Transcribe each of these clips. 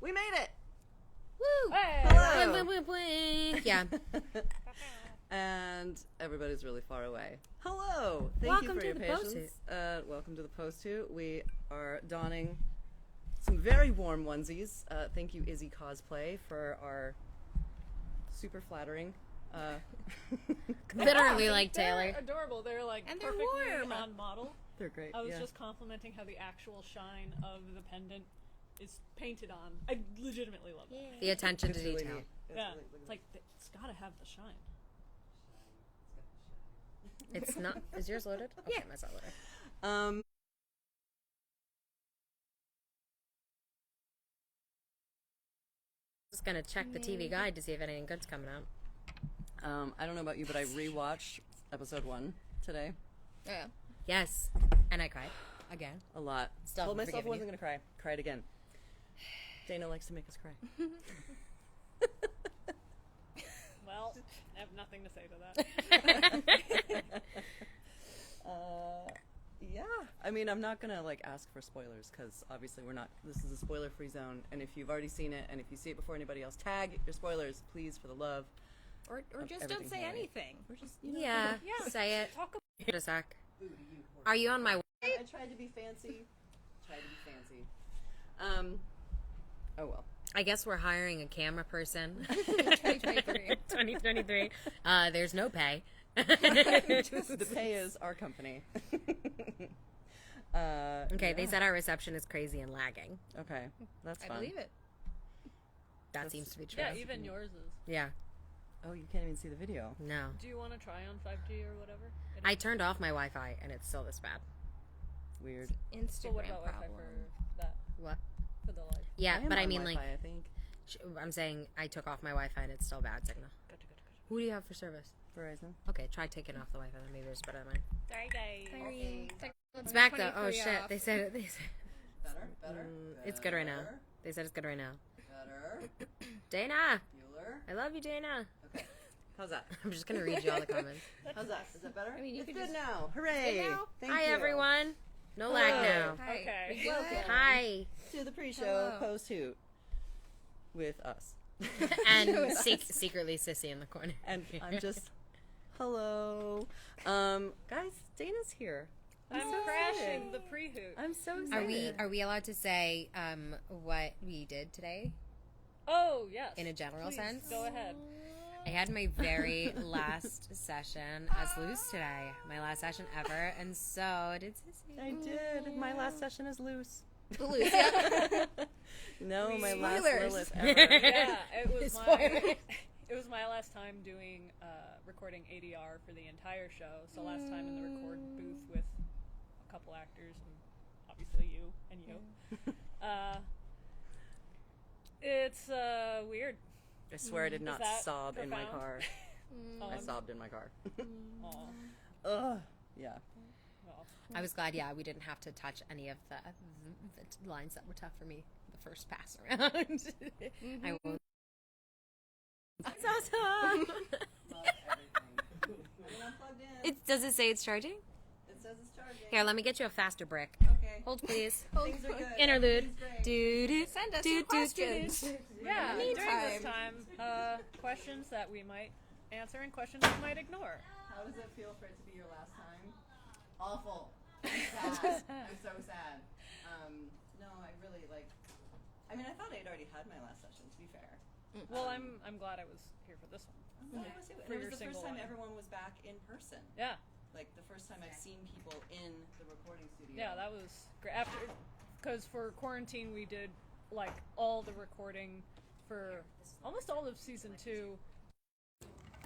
We made it! Woo! Hey! Hello! Yeah. And everybody's really far away. Hello! Thank Welcome you for to your the patience. Welcome to the PostHoot. We are donning some very warm onesies. Thank you, Izzy Cosplay, for our super flattering. Literally like Taylor. They're adorable. They're like And they're perfectly warm. on model. They're great. I was yeah. just complimenting how the actual shine of the pendant is painted on. I legitimately love that. The attention It's to really detail. neat. It's Yeah, really, really it's like it's gotta have the shine. It's not. Is yours loaded? Okay, Yeah. mine's not loaded. Just gonna check the TV guide to see if anything good's coming out. I don't know about you, but I rewatched episode 1 today. Yeah. Yes, and I cried again. A lot. Still Told myself I forgiving wasn't you. going to cry. Cried again. Dana likes to make us cry. Well, I have nothing to say to that. Yeah. I mean, I'm not going to like ask for spoilers because obviously we're not. This is a spoiler-free zone, and if you've already seen it, and if you see it before anybody else, tag your spoilers, please, for the love. Or Of just don't everything say here. anything. Or just you know, Yeah, Yeah, say it. Talk about Wait a sec. boo to you. Are you on my? I tried to be fancy. Oh well. I guess we're hiring a camera person. 2023. 2023. There's no pay. The pay is our company. Okay, they yeah. said our reception is crazy and lagging. Okay, that's I fun. believe it. That seems to be true. yeah, even yours is. Yeah. Oh, you can't even see the video. No. Do you want to try on 5G or whatever? I turned off my Wi-Fi and it's still this bad. Weird. So what Instagram about Wi-Fi problem. for that? What? For the live? Yeah, I am but I on mean, Wi-Fi, like, I think I'm saying I took off my Wi-Fi and it's still bad signal. Gotcha. Who do you have for service? Verizon. Okay, try taking off the Wi-Fi. Then maybe it's better than mine. Sorry, guys. It's back though. Oh shit! They said it. Better. It's good right now. They said it's good right now. Better. Dana, Bueller. I love you, Dana. Okay. How's that? I'm just gonna read you all the comments. How's that? Is that better? I mean, you it's could good just- now. Hooray! now? Thank Hi you. everyone. No lag Hello. now. Hi. Okay. Welcome Hi. to the pre-show Hello. post-hoot with us. And secretly Sissy in the corner. And I'm just, hello. Guys, Dana's here. I'm so crashing excited. the pre-hoot. I'm so Are excited. we allowed to say what we did today Oh, yes. in a general Please, sense? Go ahead. I had my very last session as loose today. My last session ever, and so did Sissy. I did. My last session is loose. Loose, yeah. No, my last Spoilers. Lilith ever. Yeah, it was my Spoiler. it was my last time doing recording ADR for the entire show. So last time in the record booth with a couple actors and obviously you and you. It's weird. I swear I did not that sob in my profound? car. Oh, I sobbed in my car. Aw. Ugh. Yeah. Well, I was glad, yeah, we didn't have to touch any of the lines that were tough for me the first pass around. I won't. That's awesome. Love everything. I'm plugged in. Does it say it's charging? It says it's charging. Here, let me get you a faster brick. Okay. Hold, please. Things are good. Interlude. Everything's great. Do Send us your questions. yeah, during this Meantime. time, questions that we might answer and questions we might ignore. How does it feel for it to be your last time? Awful. I'm sad. I'm so sad. No, I really like. I mean, I thought I'd already had my last session. To be fair. Well, I'm glad I was here for this one. I'm glad I was here. For And it your was the first single time one. everyone was back in person. Yeah, Like the first time I've seen people in the recording studio. yeah, that was great. After, because for quarantine we did like all the recording for almost all of season 2,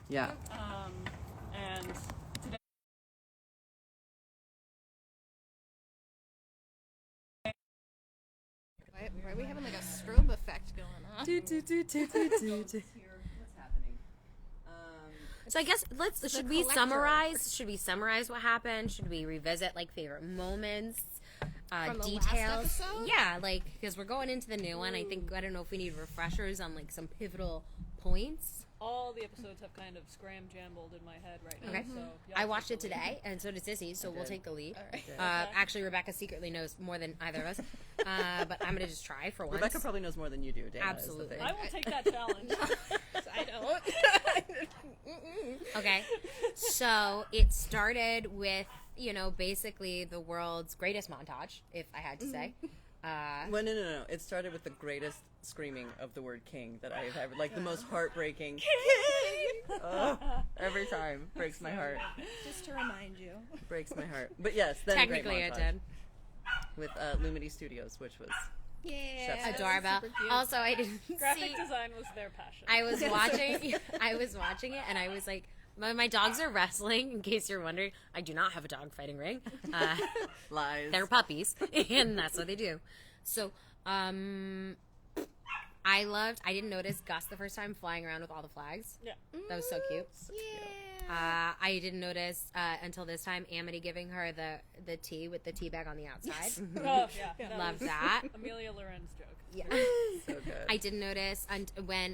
Yeah. and today. Why are we having like a strobe effect going on? Here, what's happening? So I guess should we collector. summarize what happened? Should we revisit like favorite moments, From the last details? episode? Yeah, like because we're going into the new one. I don't know if we need refreshers on like some pivotal points. all the episodes have kind of scram-jambled in my head right now. Okay. So y'all I take watched the it lead. today, and so did Sissy, so we'll did. take the lead. All right. Actually, Rebecca secretly knows more than either of us, but I'm going to just try for once. Rebecca probably knows more than you do, Dana. is the Absolutely. thing. I will take that challenge. I don't. Okay. So it started with, basically the world's greatest montage, if I had to say. Well, no. It started with the greatest screaming of the word king that I've ever, like the most heartbreaking king. Every time breaks my heart. Just to remind you. Breaks my heart. But yes, then Technically, a it great montage did. with Lumity Studios, which was Yeah. Adorable. Super cute. Also, I didn't Graphic see. design was their passion. I was watching it, and I was like, my dogs are wrestling. In case you're wondering, I do not have a dog fighting ring. lies. They're puppies, and that's what they do. So, I didn't notice Gus the first time flying around with all the flags. Yeah. That was so cute. Yeah. I didn't notice until this time Amity giving her the tea with the tea bag on the outside. Oh, yeah. Love was that. Amelia Loren's joke. Yeah. So good. I didn't notice when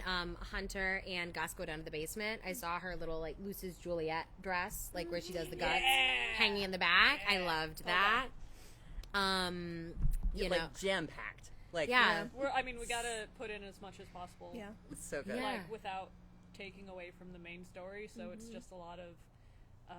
Hunter and Gus go down to the basement. I saw her little like Luce's Juliet dress, like where she does the guts, hanging in the back. I loved that. You know, like jam packed. Like yeah. We gotta put in as much as possible. Yeah. it's so good. Yeah. Like without taking away from the main story, so it's just a lot of.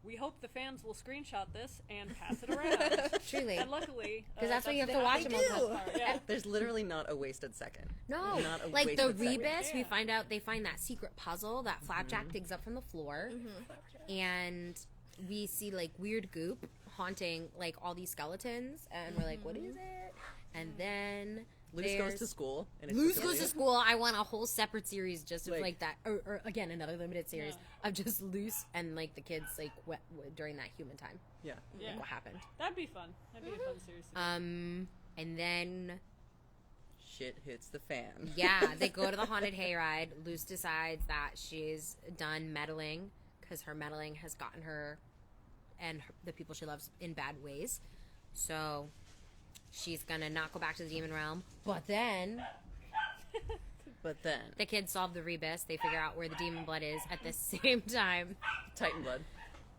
We hope the fans will screenshot this and pass it around. Truly. And luckily, Because that's why you have to watch the them best all. part, yeah. There's literally not a wasted second. No, Not a like the wasted second. rebus, we Yeah. find out they find that secret puzzle that Flapjack digs up from the floor, and we see like weird goop haunting like all these skeletons, and we're like, what is it? And then Luce goes there's- to school. And it's Luce Wikipedia. goes to school. I want a whole separate series just of Like- like that, or again another limited series of just Luce and like the kids like during that human time, Yeah. Yeah. like what happened. That'd be fun. That'd be a fun series. And then Shit hits the fan. yeah, they go to the haunted hayride. Luce decides that she's done meddling because her meddling has gotten her and the people she loves in bad ways. So she's gonna not go back to the demon realm. But then But then the kids solve the rebus. They figure out where the demon blood is at the same time. Titan blood.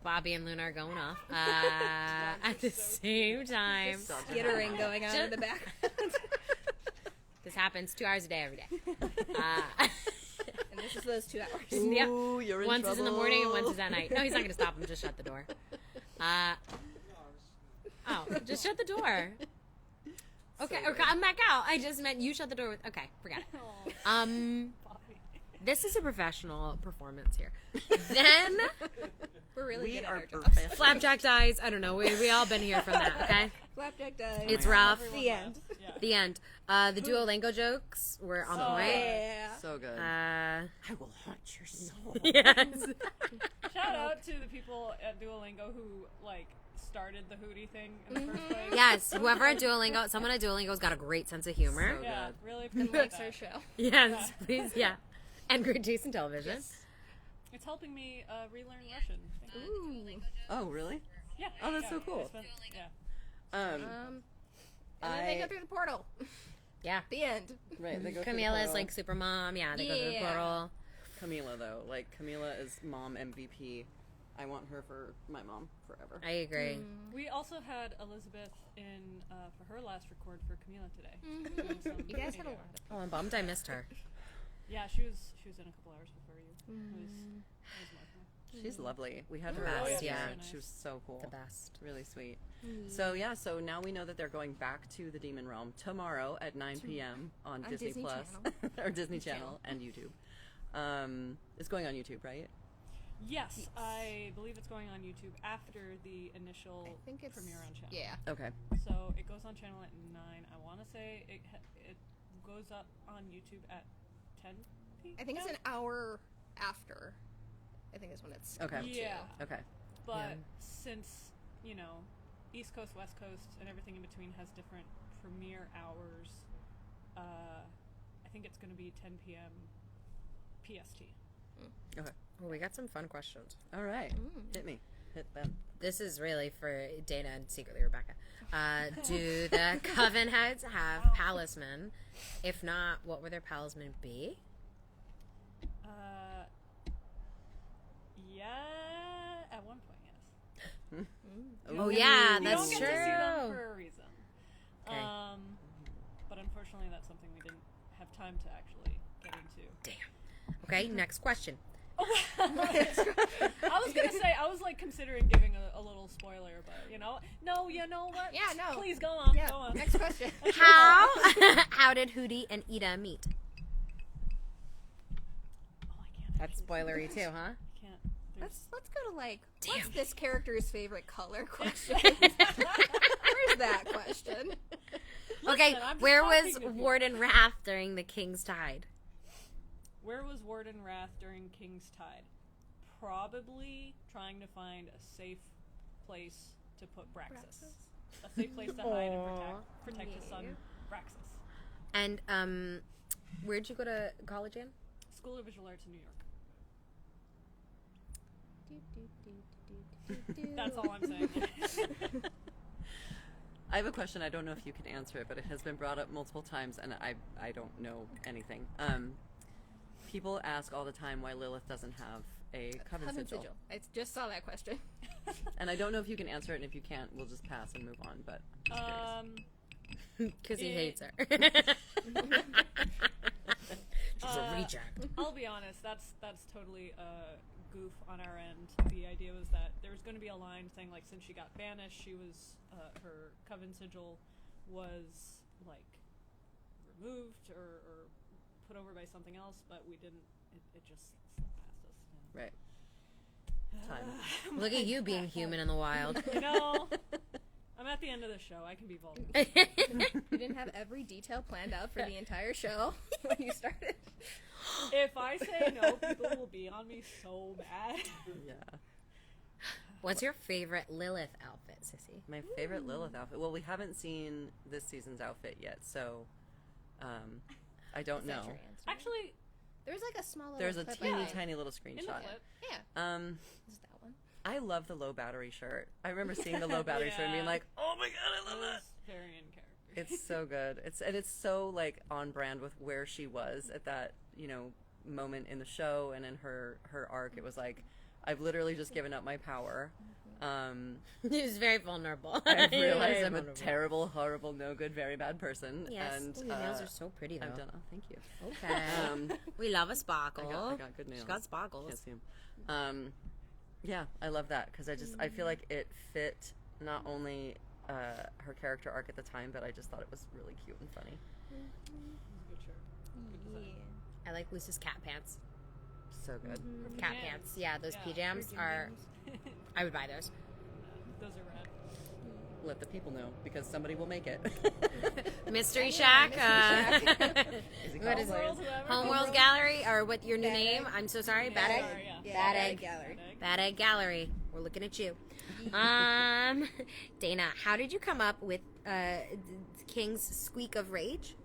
Bobby and Luna are going off at the same time. Skittering going on in the background. This happens 2 hours a day, every day. And this is those 2 hours. Yep. Ooh, you're in Once trouble. is in the morning and once is at night. No, he's not going to stop him. Just shut the door. Just shut the door. Okay, So or come back out. I just meant you shut the door. Okay, forget it. Bobby. This is a professional performance here. Then We're really We good at are our jobs. professional. Flapjack dies. I don't know. We all been here from that. Okay, Flapjack dies. it's rough. Everyone The left. end. Yeah. The end. The Duolingo jokes were on So point. Yeah. So good. Uh, I will haunt your soul. yes. Shout out to the people at Duolingo who like started the Hootie thing in the first place. Yes. Whoever at Duolingo, someone at Duolingo's got a great sense of humor. So Yeah, good. really And appreciate likes that. our show. Yes, please. Yeah. And great taste in television. It's helping me relearn Russian. Thank you. Ooh. Oh, really? Yeah. Oh, that's yeah, so cool. it's fun. Yeah. And then they I- go through the portal. Yeah. The end. Right, they go through the Camila's portal. like super mom. Yeah, they go to the Yeah. portal. Camila though. Like Camila is mom MVP. I want her for my mom forever. I agree. We also had Elizabeth in for her last record for Camila today. Doing some You guys had a ADR. lot of Oh, I'm bummed I missed her. Yeah, she was in a couple hours before you. It was wonderful. She's lovely. We had her The best, on. yeah. She was so cool. The best. Really sweet. So yeah, so now we know that they're going back to the Demon Realm tomorrow at 9 p.m. on Disney, Disney Plus or Disney Channel and YouTube. It's going on YouTube, right? Yes, I believe it's going on YouTube after the initial I think it's premiere on channel. Yeah. Okay. So it goes on channel at 9. I want to say it goes up on YouTube at 10 p.m. I think it's an hour after. I think is when it's. Okay. Yeah, Okay. but since East Coast, West Coast, and everything in between has different premiere hours, I think it's going to be 10 p.m. PST. Okay. Well, we got some fun questions. All right. Hit me. Hit them. This is really for Dana and secretly Rebecca. Do the Coven heads have palisman? If not, what would their palisman be? Yeah, at one point, yes. Oh, yeah, You that's don't get to see them true. for a reason. Okay. But unfortunately, that's something we didn't have time to actually get into. Damn. Okay, next question. I was gonna say, I was like considering giving a little spoiler, but you know what? Yeah, no. Please go on. Yeah. Go on. Next question. How did Hootie and Ida meet? Oh, I can't. That's actually- spoilery too, huh? I can't. There's- Let's go to like, what's Damn. this character's favorite color question? Where's that question? Okay, Listen, I'm just where was talking to you. Warden Wrath during the King's Tide? Where was Warden Wrath during King's Tide? Probably trying to find a safe place to put Braxis. A safe place to hide and protect his son, Braxis. And where'd you go to college in? School of Visual Arts in New York. That's all I'm saying. I have a question. I don't know if you can answer it, but it has been brought up multiple times, and I don't know anything. People ask all the time why Lilith doesn't have a coven sigil. I just saw that question. And I don't know if you can answer it, and if you can't, we'll just pass and move on, but I'm just curious. Because he hates her. She's a reject. I'll be honest, that's totally a goof on our end. The idea was that there was going to be a line saying, like, since she got banished, she was, her coven sigil was, like, removed or put over by something else, but we didn't, it just slipped past us. Right. Time. Look at you being human in the wild. You know, I'm at the end of the show. I can be vulnerable. You didn't have every detail planned out for the entire show when you started. If I say no, people will be on me so bad. Yeah. What's your favorite Lilith outfit, Sissy? My favorite Lilith outfit. Well, we haven't seen this season's outfit yet, so I don't Is that know. your answer? Actually, There's like a small little There's a clip teeny online. tiny little in the screenshot. clip, Yeah, is that one? I love the low battery shirt. I remember seeing the low battery shirt and being Yeah. like, "Oh my god, I it love was that!" very in character. It's so good. It's so like on brand with where she was at that moment in the show and in her arc. It was like, I've literally just given up my power. He was very vulnerable. I've Very realized I'm a vulnerable. terrible, horrible, no good, very bad person. Yes. And Ooh, your nails are so pretty, though. I've done. Oh, thank you. Okay. We love a sparkle. I got good nails. She's got sparkles. Can't see 'em. Yeah, I love that because I feel like it fit not only her character arc at the time, but I just thought it was really cute and funny. It was a good shirt. Good design. I like Luce's cat pants. So good. Her Cat PJs. pants. Yeah, those Yeah. PJs are... I would buy those. Those are rad. Let the people know because somebody will make it. Mystery Shack. Is he What is called? Homeworld, whoever. Homeworld Gallery, or what your new Bad name? Egg. I'm so sorry. Yeah, Bad Egg. sorry, yeah. Bad Egg. Gallery. Bad Egg Gallery. We're looking at you. Dana, how did you come up with King's Squeak of Rage?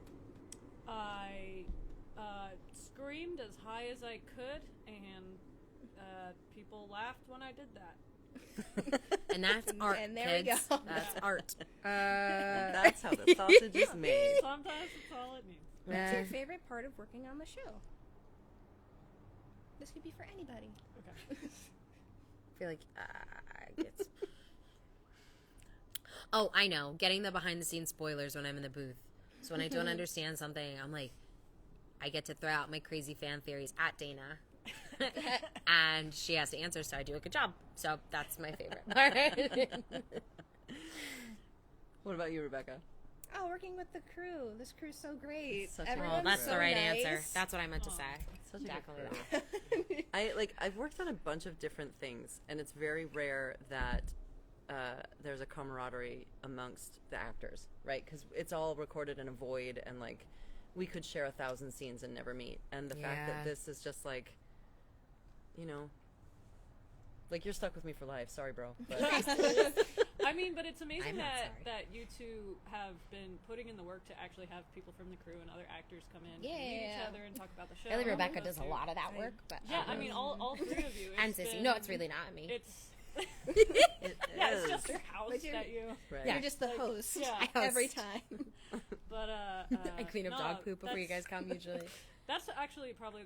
I screamed as high as I could, and people laughed when I did that. And that's art, And there we kids. go. That's art. That's how the sausage is made. Sometimes that's all it needs. What's your favorite part of working on the show? This could be for anybody. Okay. I feel like it's... Oh, I know. Getting the behind-the-scenes spoilers when I'm in the booth. So when I don't understand something, I'm like, I get to throw out my crazy fan theories at Dana. And she has to answer, so I do a good job. So that's my favorite part. What about you, Rebecca? Oh, working with the crew. This crew's so great. Such a Everyone's Oh, that's so the right nice. answer. That's what I meant to say. Such a good Definitely crew. I've worked on a bunch of different things, and it's very rare that there's a camaraderie amongst the actors, right? Because it's all recorded in a void, and like we could share 1,000 scenes and never meet. And the fact that Yeah. this is just like, like you're stuck with me for life. Sorry, bro. But I mean, but it's amazing I'm not that you two have been putting in the work to actually have people from the crew and other actors come in and meet each Yeah. other and talk about the show. Really, Rebecca Those does a two. lot of that work. But Yeah, I mean, all three of you. and It's Sissy. been- No, it's really not me. It's it yeah, it's is. just your house But you're- that you. Right. Yeah. You're just the host yeah. I host. every time. But I clean up no, dog poop before you that's- guys come usually. That's actually probably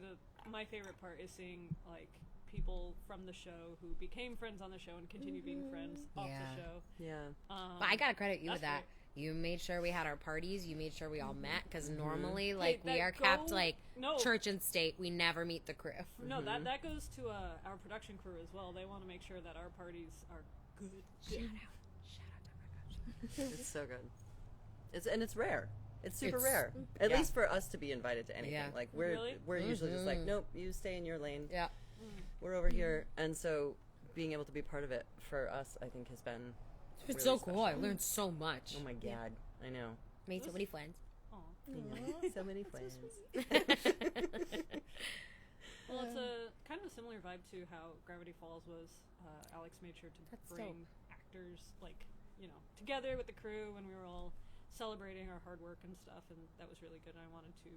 my favorite part is seeing like people from the show who became friends on the show and continue being friends off the show. Yeah. But I gotta credit you with that's that. great. You made sure we had our parties. You made sure we all met because normally, like, Hey, we are kept like no. church and state. We never meet the crew. No, that goes to our production crew as well. They want to make sure that our parties are good. Shout out. It's so good. It's rare. It's super It's- rare. At yeah. least for us to be invited to anything. Yeah. Like Really? we're usually just like, nope, you stay in your lane. Yeah. We're over here, and so being able to be part of it for us, I think, has been. It's really so cool. special. I learned so much. Oh my god, I know. Made so many friends. Aw. So many friends. Well, it's a kind of a similar vibe to how Gravity Falls was. Alex made sure to That's bring dope. actors, like, together with the crew when we were all celebrating our hard work and stuff, and that was really good. And I wanted to,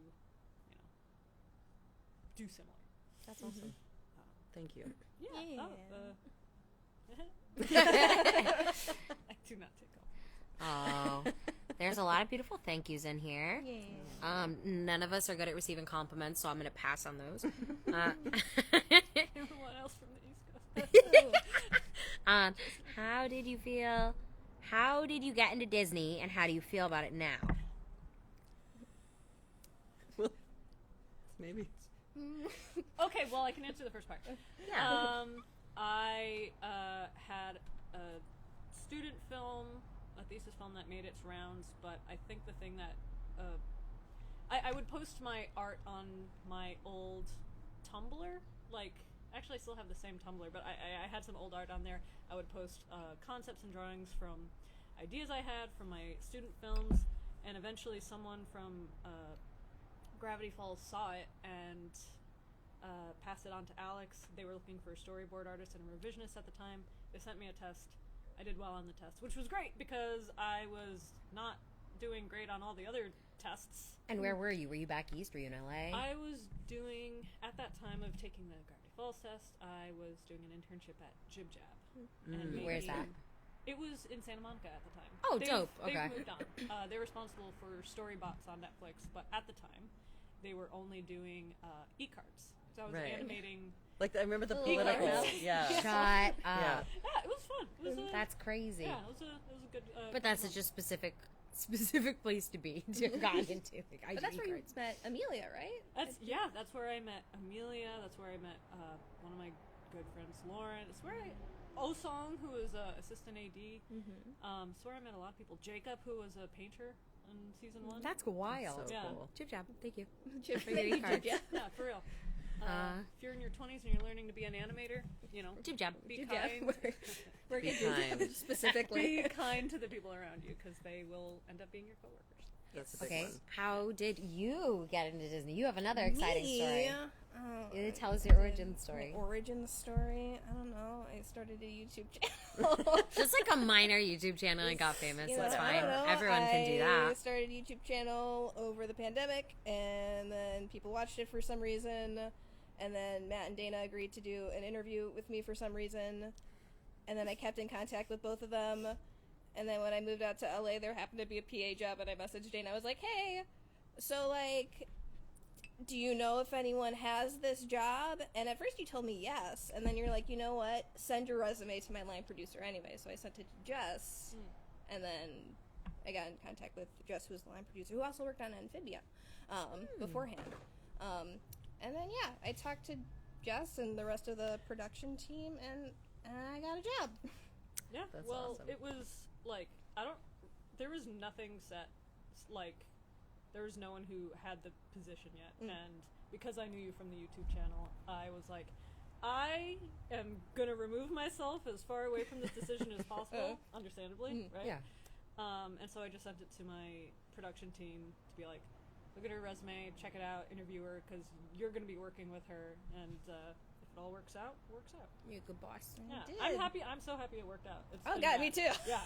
do similar. That's awesome. Thank you. Yeah. Yeah. I do not take off. Oh, there's a lot of beautiful thank yous in here. Yeah. None of us are good at receiving compliments, so I'm going to pass on those. Everyone else from the East Coast. How did you feel? How did you get into Disney, and how do you feel about it now? Well, maybe. Okay, well, I can answer the first part. Yeah. I had a student film, a thesis film that made its rounds, but I think the thing that I would post my art on my old Tumblr. Like, actually, I still have the same Tumblr, but I had some old art on there. I would post concepts and drawings from ideas I had from my student films, and eventually someone from Gravity Falls saw it and passed it on to Alex. They were looking for a storyboard artist and a revisionist at the time. They sent me a test. I did well on the test, which was great because I was not doing great on all the other tests. And where were you? Were you back east? Were you in LA? I was doing, at that time of taking the Gravity Falls test, I was doing an internship at Jib Jab. And Where's that? It was in Santa Monica at the time. Oh, dope. Okay. They've moved on. They're responsible for Storybots on Netflix, but at the time, they were only doing e-cards. So I was Right. animating. Like I remember the e-cards. political. Yeah. Shut Yeah. up. Yeah, it was fun. It was That's crazy. yeah, it was a good. But that's such a specific place to be to have gotten into. Like, I But that's do where you e-cards. met Amelia, right? That's where I met Amelia. That's where I met one of my good friends, Lauren. It's where Osong, who was assistant AD. It's where I met a lot of people. Jacob, who was a painter in season 1. That's wild. So Yeah. cool. Jib jab. Thank you. Jib For your e-cards. yeah. Yeah, for real. If you're in your 20s and you're learning to be an animator, Jib jab. be Yeah, kind. we're Be gonna do kind. specifically. Be kind to the people around you because they will end up being your coworkers. That's a big Okay. one. How did you get into Disney? You have another exciting story. Oh, You tell us your origin story. Origin story? I don't know. I started a YouTube channel. Just like a minor YouTube channel and got famous. You know, That's I fine. don't know. Everyone can do I that. started a YouTube channel over the pandemic, and then people watched it for some reason, and then Matt and Dana agreed to do an interview with me for some reason, and then I kept in contact with both of them, and then when I moved out to LA, there happened to be a PA job, and I messaged Dana. I was like, hey, so, like, do you know if anyone has this job? And at first you told me yes, and then you're like, you know what, send your resume to my line producer anyway. So I sent it to Jess, and then I got in contact with Jess, who was the line producer, who also worked on Amphibia beforehand. And then, yeah, I talked to Jess and the rest of the production team, and I got a job. Yeah, That's well, awesome. it was like there was nothing set, like there was no one who had the position yet, and because I knew you from the YouTube channel, I was like, I am gonna remove myself as far away from this decision as possible, understandably, right? Yeah. And so I just sent it to my production team to be like, look at her resume, check it out, interview her, because you're gonna be working with her, and if it all works out, it works out. You're a good boss. Yeah, did. I'm happy. I'm so happy it worked out. It's Oh, been God, rad. me too. Yeah.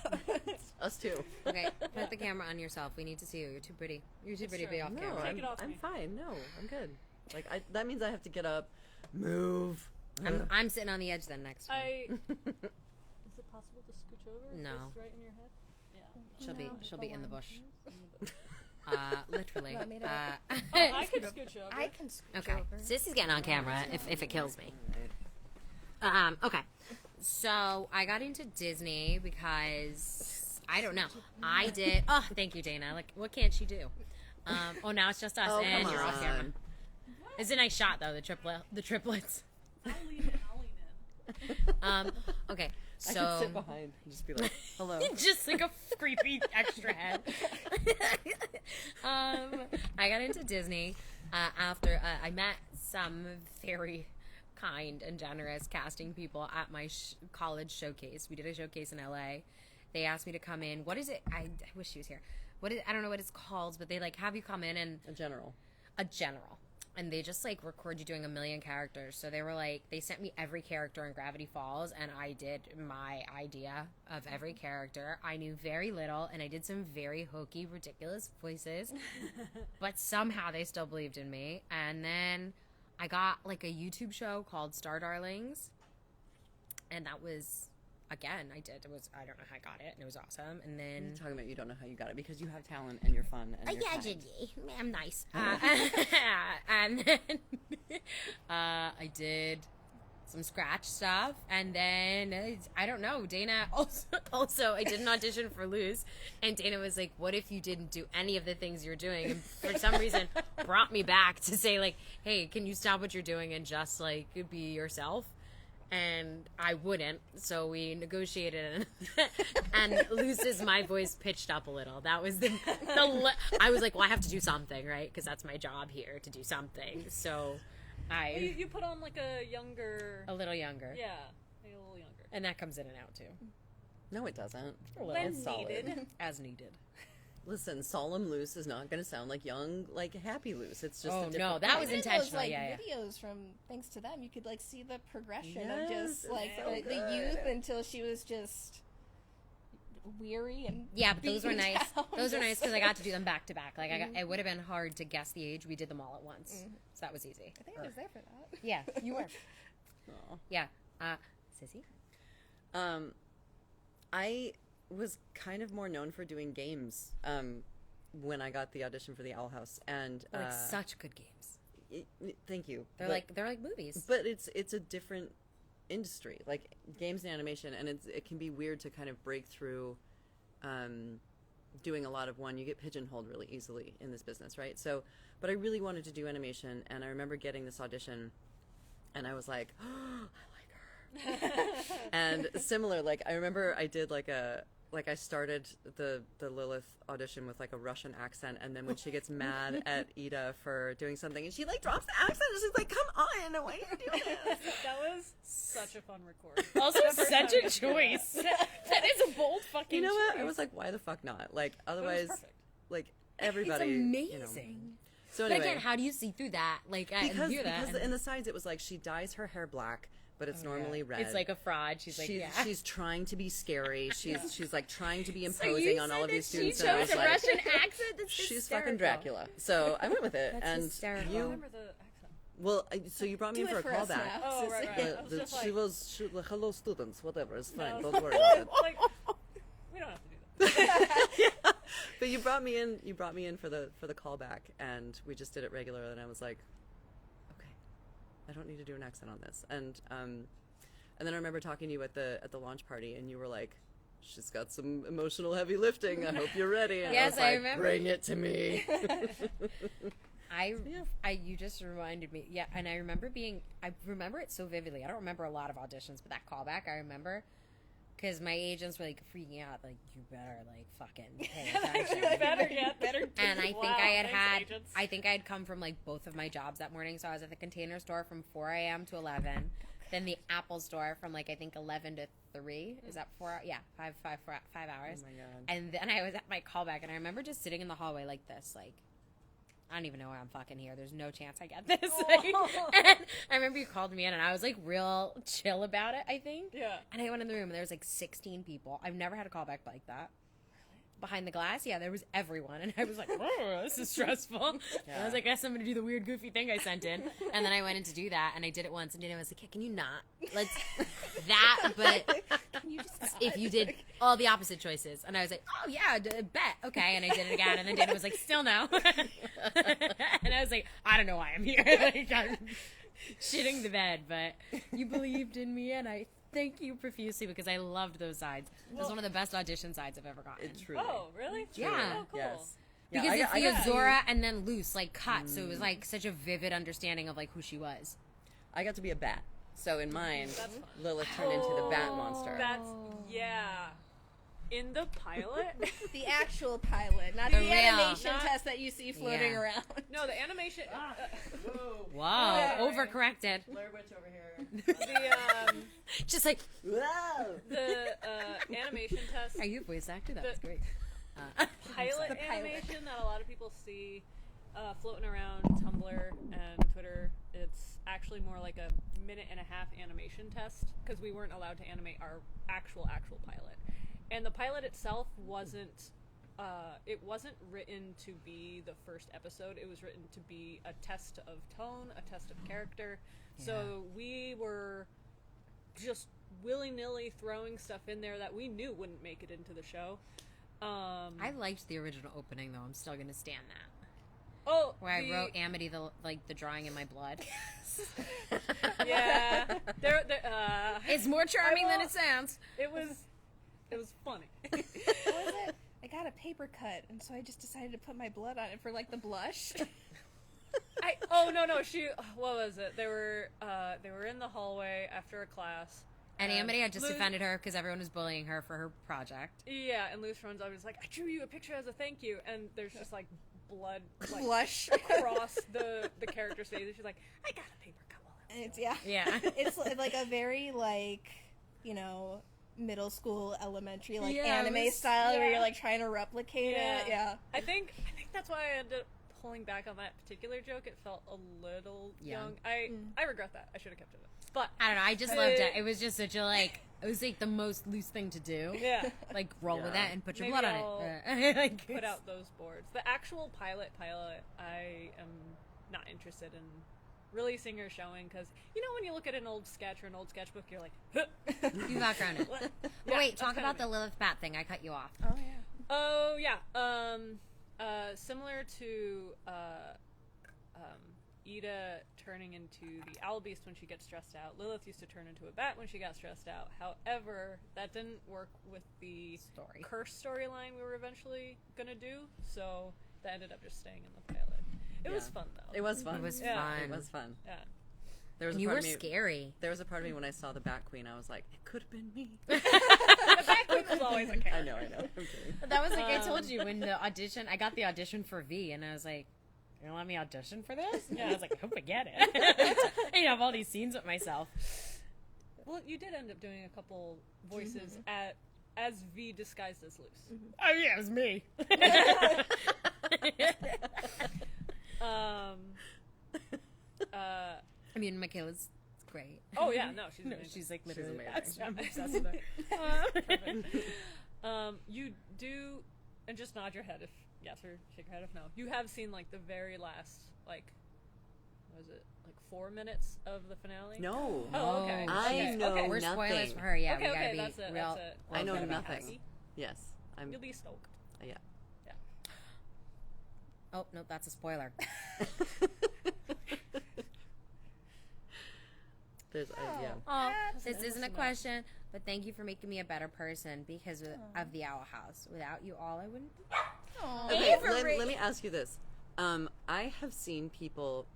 Us too. Okay, put the camera on yourself. We need to see you. You're too pretty. You're too pretty to be true. off No, camera. Take it off I'm me. fine. No, I'm good. Like that means I have to get up, move. I'm sitting on the edge then next time. Is it possible to scooch over? Is No. this right in your head? Yeah. She'll be in the bush. Literally. Not made up. I could scooch over. I can scooch Okay. over. Sissy's getting on camera if it kills me. Okay. So I got into Disney because I don't know. I did. Oh, thank you, Dana. Like, what can't she do? Now it's just us, Oh, and come you're off on. camera. It's a nice shot though. The triplets. I'll lean in. Okay. I So could sit behind and just be like, hello. just like a creepy extra head. I got into Disney after I met some very kind and generous casting people at my college showcase. We did a showcase in LA. They asked me to come in. What is it? I wish she was here. I don't know what it's called, but they like have you come in and A general. and they just like record you doing a million characters. So they were like, they sent me every character in Gravity Falls, and I did my idea of every character. I knew very little, and I did some very hokey, ridiculous voices, but somehow they still believed in me. And then I got like a YouTube show called Star Darlings, and that was, again, I don't know how I got it, and it was awesome. And then You're talking about you don't know how you got it because you have talent and you're fun and you're kind. I'm nice. And then I did some scratch stuff, and then I don't know. Dana also I did an audition for Luz, and Dana was like, "What if you didn't do any of the things you're doing?" And for some reason, brought me back to say like, "Hey, can you stop what you're doing and just like be yourself?" And I wouldn't, so we negotiated, and Luz's my voice pitched up a little. That was I was like, well, I have to do something, right? Because that's my job here, to do something. So Well, you put on like a little younger. Yeah, a little younger. And that comes in and out, too. No, it doesn't. little. When It's solid. needed. As needed. Listen, solemn loose is not going to sound like young, like happy loose. It's just Oh, a different no, that kind. was Even intentional, those, like, yeah. videos from thanks to them, you could like see the progression Yes, of just like it's so the youth good. until she was just weary and Yeah, but those were beaten nice. down. Those were nice because I got to do them back to back. Like, it would have been hard to guess the age. We did them all at once. So that was easy. I think I was there for that. Yeah, you were. Aw. Yeah. Sissy? I was kind of more known for doing games when I got the audition for the Owl House, and They're like such good games. thank you. They're But- like movies. But it's a different industry, like games and animation, and it can be weird to kind of break through doing a lot of one. You get pigeonholed really easily in this business, right? So, but I really wanted to do animation, and I remember getting this audition, and I was like, oh, I like her. And similar, like I remember I did I started the Lilith audition with like a Russian accent, and then when she gets mad at Ida for doing something, and she like drops the accent, and she's like, "Come on, why are you doing this?" That was such a fun record. Also, The first such time a we did choice. That is a bold fucking You know what? choice. I was like, "Why the fuck not?" Like It was otherwise, perfect. like everybody, It's you know. amazing. So But anyway, again, how do you see through that? Like, because and hear that? because and- in the sides it was like she dyes her hair black, but it's normally red. It's like a fraud. She's like, She's trying to be scary. She's like trying to be So you imposing on said all of that these students. She and I chose was a like, Russian accent. That's she's hysterical. fucking Dracula. So I went with it. That's and hysterical. I don't you, remember the accent. well, so you brought me Do in it for a for us callback. now. Oh, right, right. I was The, just she like, was hello students, whatever. It's fine. No. Don't worry about it. like, we don't have to do that. Yeah. But you brought me in. You brought me in for the callback, and we just did it regular. And I was like, okay, I don't need to do an accent on this. And then I remember talking to you at the launch party, and you were like, she's got some emotional heavy lifting. I hope you're ready. And Yes, I was I like, remember. Bring it to me. You just reminded me. Yeah, and I remember it so vividly. I don't remember a lot of auditions, but that callback I remember because my agents were like freaking out, like, you better like fucking pay attention. better. And I think Wow, I thanks, agents. think I had come from like both of my jobs that morning. So I was at the Container Store from 4 a.m. to 11. Then the Apple Store from like I think 11 to 3. Is that 4 hours? Yeah, 5 hours. Oh my God. And then I was at my callback, and I remember just sitting in the hallway like this, like, I don't even know why I'm fucking here. There's no chance I get this. Like, and I remember you called me in, and I was like real chill about it, I think. Yeah. And I went in the room, and there was like 16 people. I've never had a callback like that. behind the glass, yeah, there was everyone. And I was like, oh, this is stressful. And I was like, I guess I'm going to do the weird, goofy thing I sent in. And then I went in to do that, and I did it once. And Dana was like, hey, can you not? Let's that, but Can you just if you did all the opposite choices. And I was like, oh, yeah, bet. Okay. And I did it again. And then Dana was like, still no. And I was like, I don't know why I'm here. Like, I'm shitting the bed, but you believed in me, and I thank you profusely because I loved those sides. It was one of the best audition sides I've ever gotten. It truly. Oh, really? Yeah. Oh, cool. Yes. Because Yeah, it's I the got to- Azora and then Luce, like, cut. So it was, like, such a vivid understanding of, like, who she was. I got to be a bat. So in mine, That's fun. Lilith turned into the bat monster. That's yeah. In the pilot, the actual pilot, not The the real. animation Not- test that you see floating Yeah. around. no, the animation. Whoa. Wow. Yeah. Overcorrected. Blair Witch over here. The Just like, Whoa. the animation test. are you a voice actor? That was The- great. Pilot The pilot. animation that a lot of people see floating around Tumblr and Twitter. It's actually more like a minute and a half animation test because we weren't allowed to animate our actual pilot. And the pilot itself wasn't written to be the first episode. It was written to be a test of tone, a test of character. So we were just willy-nilly throwing stuff in there that we knew wouldn't make it into the show. I liked the original opening, though. I'm still going to stand that. Where I wrote Amity, the drawing in my blood. Yeah. It's more charming than will- it sounds. It was funny. What was it? I got a paper cut, and so I just decided to put my blood on it for like the blush. What was it? They were in the hallway after a class. And Amity had just Luz- defended her because everyone was bullying her for her project. Yeah, and Luz runs over and is like, I drew you a picture as a thank you, and there's just like blood like Blush. across the character's face, and she's like, I got a paper cut while I was And it's yeah. It's like a very like, you know, middle school, elementary like Yeah, it anime was- style where yeah. you're like trying to replicate it. Yeah. I think that's why I ended up pulling back on that particular joke. It felt a little young. I regret that. I should have kept it. But I don't know. I just loved it. It was just such a like. It was like the most loose thing to do. yeah, Like roll with Yeah. that and put your Maybe blood I'll on it. Like, put out those boards. The actual pilot, I am not interested in releasing or showing because you know when you look at an old sketch or an old sketchbook, you're like, huh. You background it. What? But Yeah, wait, that's talk kinda about me. the Lilith Bat thing. I cut you off. Oh yeah. Oh yeah. Similar to Ida turning into the owl beast when she gets stressed out. Lilith used to turn into a bat when she got stressed out. However, that didn't work with the Story. curse storyline we were eventually gonna do. So that ended up just staying in the pilot. It was Yeah. fun though. It was fun. It was Yeah. fun. It was fun. Yeah. There was a You part were of me, scary. There was a part of me when I saw the Bat Queen. I was like, it could have been me. The back queen was always a I character. know. I'm kidding. But that was like I told you when the audition. I got the audition for V, and I was like, "You're gonna let me audition for this?" Yeah, I was like, "I hope I get it." I have all these scenes with myself. Well, you did end up doing a couple voices as V disguised as Luce. Oh yeah, it was me. I mean, Michaela's great. Oh yeah, no, she's No, amazing. she's like literally the amazing. best. I'm obsessed with her. Perfect. You do, and just nod your head if yes, or shake your head if no. You have seen like the very last, like, what was it, like 4 minutes of the finale? No. Oh, okay. I Okay, know okay. We're nothing. spoilers for her. Yeah, Okay, we gotta okay, be that's it, real. that's it. I know real about nothing. this. Yes. I'm. You'll be stoked. Yeah. Oh no, that's a spoiler. There's. Yeah. Oh, That's this nice isn't a to know. question, but thank you for making me a better person because of the Owl House. Without you all, I wouldn't. Okay, let me ask you this. I have seen people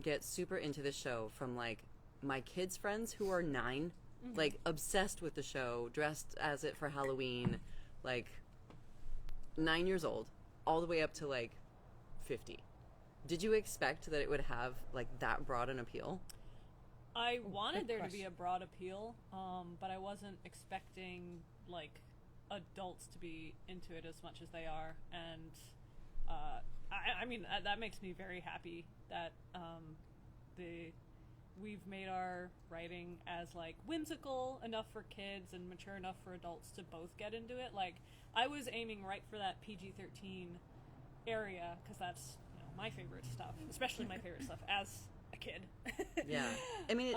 get super into the show from like my kids' friends who are 9, like obsessed with the show, dressed as it for Halloween, like 9 years old, all the way up to like 50. Did you expect that it would have like that broad an appeal? I wanted good there to be question. a broad appeal, but I wasn't expecting like adults to be into it as much as they are, and I mean that makes me very happy that we've made our writing as like whimsical enough for kids and mature enough for adults to both get into it. Like I was aiming right for that PG-13 area because that's my favorite stuff, especially my favorite stuff as a kid. Yeah, I mean,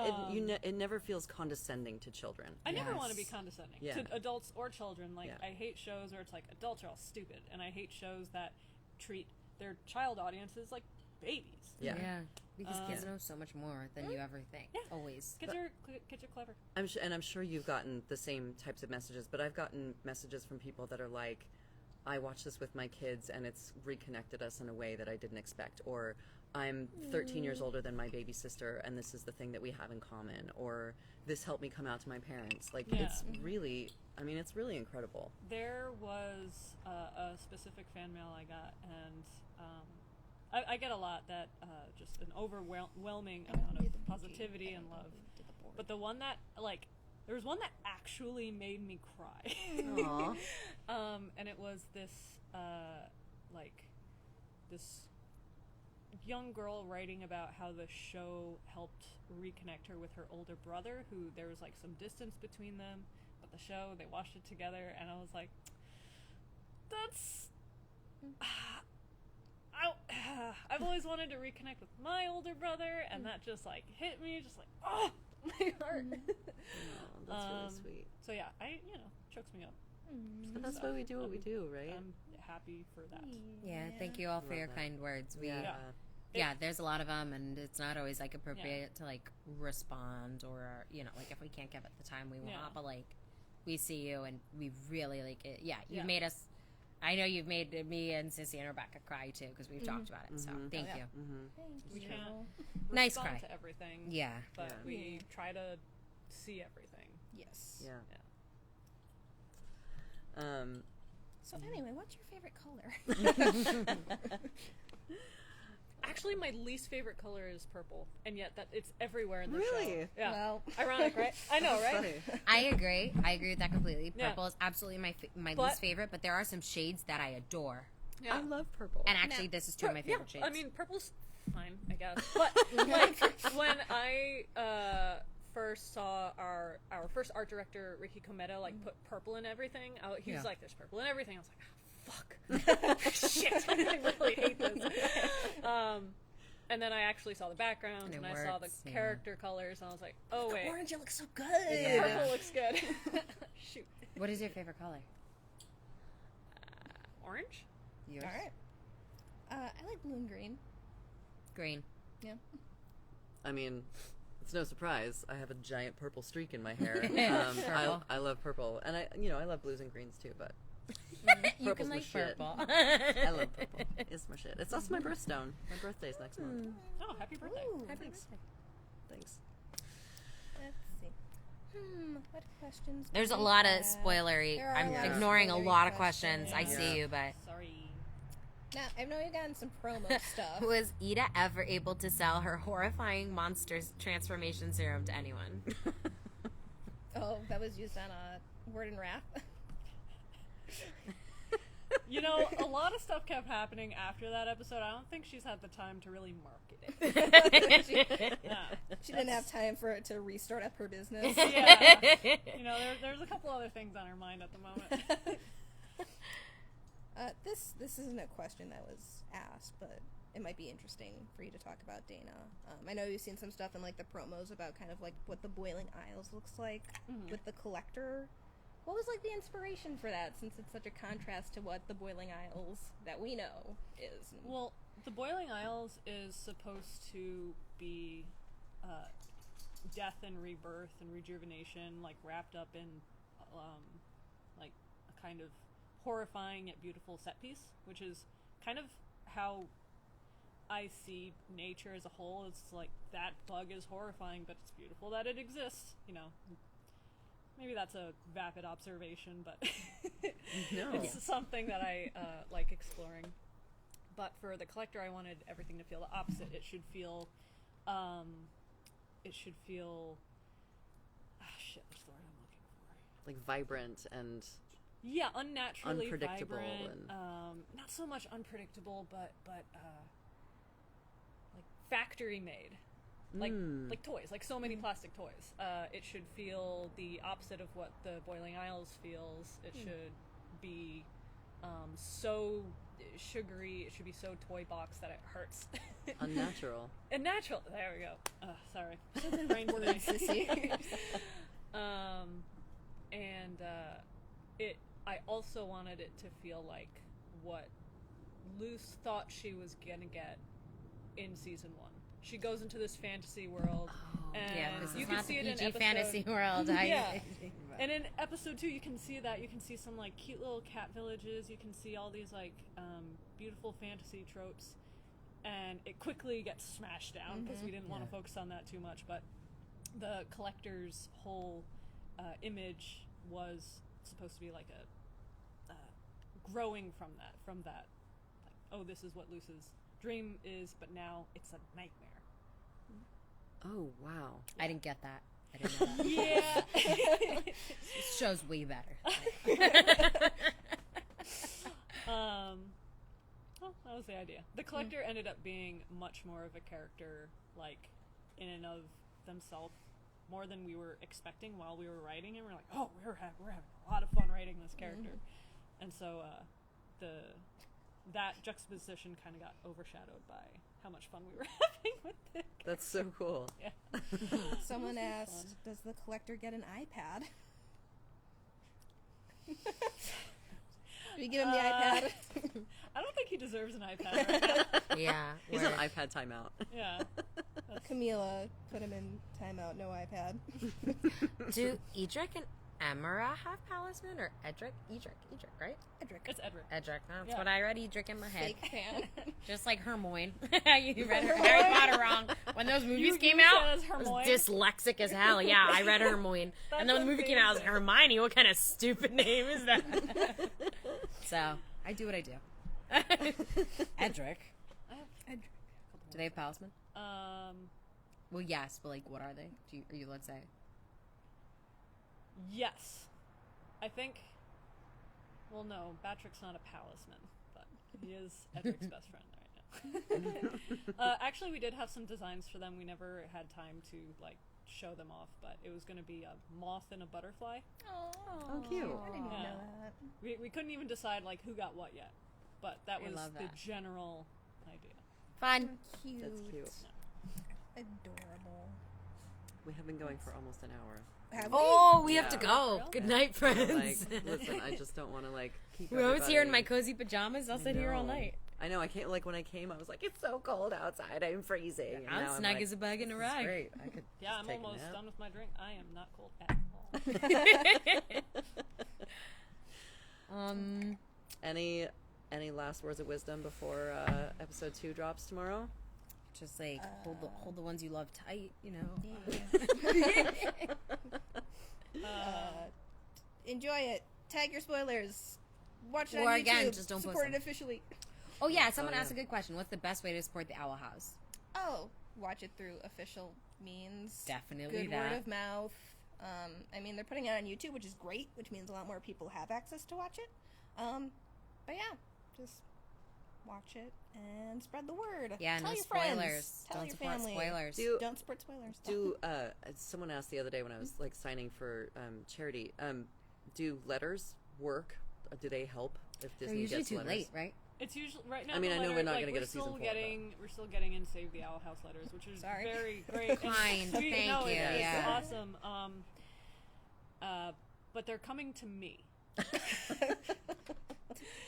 it never feels condescending to children. I never want to be condescending to adults or children. Like, I hate shows where it's like adults are all stupid, and I hate shows that treat their child audiences like babies. Yeah, because kids know so much more than you ever think. Yeah. Always. Kids are clever. I'm sure you've gotten the same types of messages, but I've gotten messages from people that are like, I watched this with my kids and it's reconnected us in a way that I didn't expect, or I'm 13 years older than my baby sister and this is the thing that we have in common, or this helped me come out to my parents. Like, it's really, it's really incredible. There was a specific fan mail I got, and I get a lot that just an overwhelming amount of positivity and love. But the one that, there was one that actually made me cry. Aww. And it was this, this young girl writing about how the show helped reconnect her with her older brother, who there was, some distance between them, but the show, they watched it together, and I was like, that's... I've always wanted to reconnect with my older brother, and that just, hit me, just oh, my heart. Oh, that's really sweet. So, yeah, chokes me up. But that's why we do what we do, right? I'm happy for that. Yeah, thank you all for your kind words. Yeah, there's a lot of them, and it's not always appropriate to respond, or if we can't give it the time we want, but we see you and we really it. Yeah, you've made us. I know you've made me and Sissy and Rebecca cry too, because we've talked about it. So thank you. We can't nice respond cry to everything. Yeah, but we try to see everything. Yes. Yeah. So anyway, what's your favorite color? Actually, my least favorite color is purple, and yet it's everywhere in the show. Really? Yeah. Well, ironic, right? I know, right? Funny. I agree with that completely. Purple is absolutely my least favorite, but there are some shades that I adore. Yeah. I love purple. And actually, this is two of my favorite shades. I mean, purple's fine, I guess. But when I first saw our first art director, Ricky Cometa, put purple in everything, he was like, "There's purple in everything." I was like, fuck. Shit, I really hate this. And then I actually saw the background, and I saw the character colors, and I was like, oh, wait. Orange, it looks so good. Purple looks good. Shoot. What is your favorite color? Orange? Yours? All right. I like blue and green. Green. Yeah. I mean, it's no surprise. I have a giant purple streak in my hair. I love purple, and I love blues and greens too, but You can my like shit. purple. I love purple. It's my shit. It's also my birthstone. My birthday's next month. Oh, happy birthday. Ooh, Happy birthday. Thanks. let's see. What questions? There's do a we lot of have? spoilery. There are I'm a lot of ignoring a spoilery lot of questions. I Yeah. see you, but Sorry. Now, I know you've gotten some promo stuff. was Ida ever able to sell her horrifying monsters transformation serum to anyone? Oh, that was used on a Word and Wrath. A lot of stuff kept happening after that episode. I don't think she's had the time to really market it. She didn't have time for it to restart up her business. Yeah. There's a couple other things on her mind at the moment. This isn't a question that was asked, but it might be interesting for you to talk about, Dana. I know you've seen some stuff in the promos about kind of what the Boiling Isles looks like with the Collector. What was the inspiration for that, since it's such a contrast to what the Boiling Isles that we know is? Well, the Boiling Isles is supposed to be death and rebirth and rejuvenation, wrapped up in a kind of horrifying yet beautiful set piece, which is kind of how I see nature as a whole. It's that bug is horrifying, but it's beautiful that it exists. Maybe that's a vapid observation, but No. it's something that I like exploring. But for the Collector, I wanted everything to feel the opposite. It should feel, what's the word I'm looking for? Vibrant and unnaturally unpredictable vibrant. Not so much unpredictable, but factory made. Like toys, so many plastic toys. It should feel the opposite of what the Boiling Isles feels. It should be so sugary. It should be so toy box that it hurts. Unnatural. And natural. There we go. Sorry. Brain Word, sissy. And I also wanted it to feel like what Luce thought she was gonna get in season 1. She goes into this fantasy world, and Yeah, this you is can not see the it in PG episode. fantasy world. Yeah. And in episode 2, you can see that. You can see some like cute little cat villages. You can see all these like beautiful fantasy tropes, and it quickly gets smashed down because we didn't want to focus on that too much. But the collector's whole image was supposed to be like a growing from that. Like, oh, this is what Luce's dream is, but now it's a nightmare. Oh, wow. I didn't get that. I didn't know that. Yeah. This show's way better. Well, that was the idea. The collector ended up being much more of a character, like, in and of themselves, more than we were expecting while we were writing it. We're like, oh, we're having a lot of fun writing this character. And so that juxtaposition kind of got overshadowed by how much fun we were having with it. That's so cool. Yeah. Someone asked, does the collector get an iPad? Do we give him the iPad? I don't think he deserves an iPad right now. Yeah. He's where- on iPad timeout. Yeah. Camila put him in timeout, no iPad. Do Edric and Emera have Palisman or Edric? Edric, right? Edric. It's Edric. Edric. That's Yeah. what I read Edric in my head. Fake fan. Just like Hermione. You read Harry Potter wrong. When those movies came you out, said I was Hermione? dyslexic as hell. Yeah, I read Hermione. And then when the movie came out, I was like, Hermione, what kind of stupid name is that? So, I do what I do. Edric. Edric. Do they have Palisman? Well, yes, but like, what are they? Are you allowed to say? Yes. I think. Well, no, Batric's not a palisman, but he is Edric's best friend right now. Actually, we did have some designs for them. We never had time to like show them off, but it was going to be a moth and a butterfly. Oh, cute. I didn't even Yeah. know that. We couldn't even decide like who got what yet, but that I was love the that. general idea. Fun. Cute. That's cute. Adorable. We have been going for almost an hour. Have we? Oh, we have to Yeah. go. Good night, friends. Like, listen, I just don't want to like keep. We're always here in my everybody- cozy pajamas. I'll I sit here all know. night. I know. I can't. Like when I came, I was like, "It's so cold outside. I'm freezing." And I'm now snug like, as a bug in a "This is rag. Great. I could. Yeah, just I'm take a almost nap." done with my drink. I am not cold at all. Any last words of wisdom before episode 2 drops tomorrow? Just like hold the ones you love tight, you know. Enjoy it. Tag your spoilers. Watch it Or on again, YouTube. just don't post Support it them. officially. Oh yeah, someone yeah. asked a good question. What's the best way to support the Owl House? Oh, watch it through official means. Definitely Good that. word of mouth. I mean, they're putting it on YouTube, which is great, which means a lot more people have access to watch it. But yeah, just watch it and spread the word. Yeah, Tell no your spoilers. friends. Tell Don't your support family. spoilers. Don't support spoilers. Do someone asked the other day when I was like signing for charity? Do letters work? Do they help if They're Disney usually gets too letters? late, right? It's usually right now. I mean, the I know we're letter- not like, gonna get a still season 4, We're still getting in Save the Owl House letters, which is Sorry. very great. and Kind, sweet. thank No, you, It's yeah. awesome. But they're coming to me.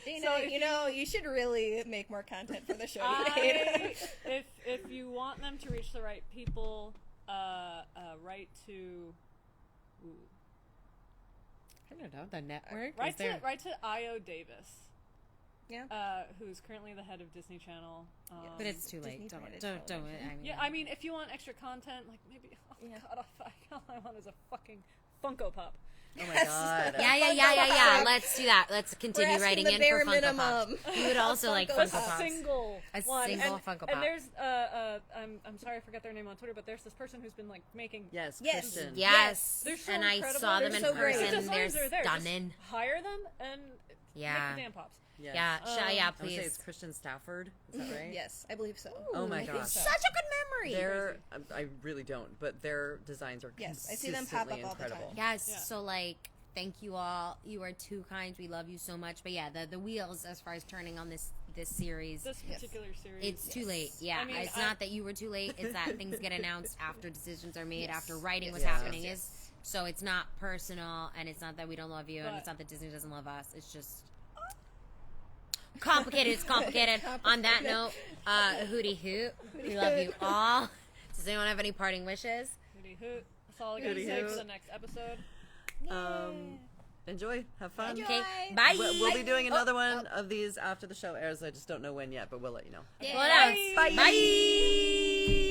Dana, So if you know, you should really make more content for the show. If you want them to reach the right people, write to. Ooh. I don't know the network. Write to Io Davis. Yeah. Who's currently the head of Disney Channel. But it's too late. Disney Don't. branded I mean, Yeah, I mean, if you want extra content, like maybe, God, all I want is a fucking Funko Pop. Oh my god! Yeah. Let's do that. Let's continue asking writing the in bare for Funko Pops. minimum. We would also like Funko Funko Pops. Pops. Single A one. single and, Funko Pop. And there's I'm sorry I forgot their name on Twitter, but there's this person who's been like making Yes, Yes. Christian. Yes. They're so and I incredible. saw them They're in so great. person. The designs They're are there. Just stunning. hire them and Yeah. make the damn pops. Yes. Yeah. I would say Please. it's Christian Stafford. Is that right? Yes, I believe so. Oh my Ooh, gosh. Such a good memory. I really don't, but their designs are Yes, I see them pop up consistently all the time. incredible. Yes. Yeah. So like Thank you all. You are too kind. We love you so much. But yeah, the wheels as far as turning on this series. This particular series. It's too late. Yeah, I mean, it's not that you were too late. It's that things get announced after decisions are made, after writing was Yes. happening. So it's not personal, and it's not that we don't love you, and it's not that Disney doesn't love us. It's just complicated. It's complicated. On that note, hootie hoot. We love you all. Does anyone have any parting wishes? Hootie hoot. That's all I gotta Hootie say hoot. for the next episode. Enjoy. Have fun. Okay, bye. We'll be doing another one of these after the show airs. I just don't know when yet, but we'll let you know. We'll announce. Bye. Bye.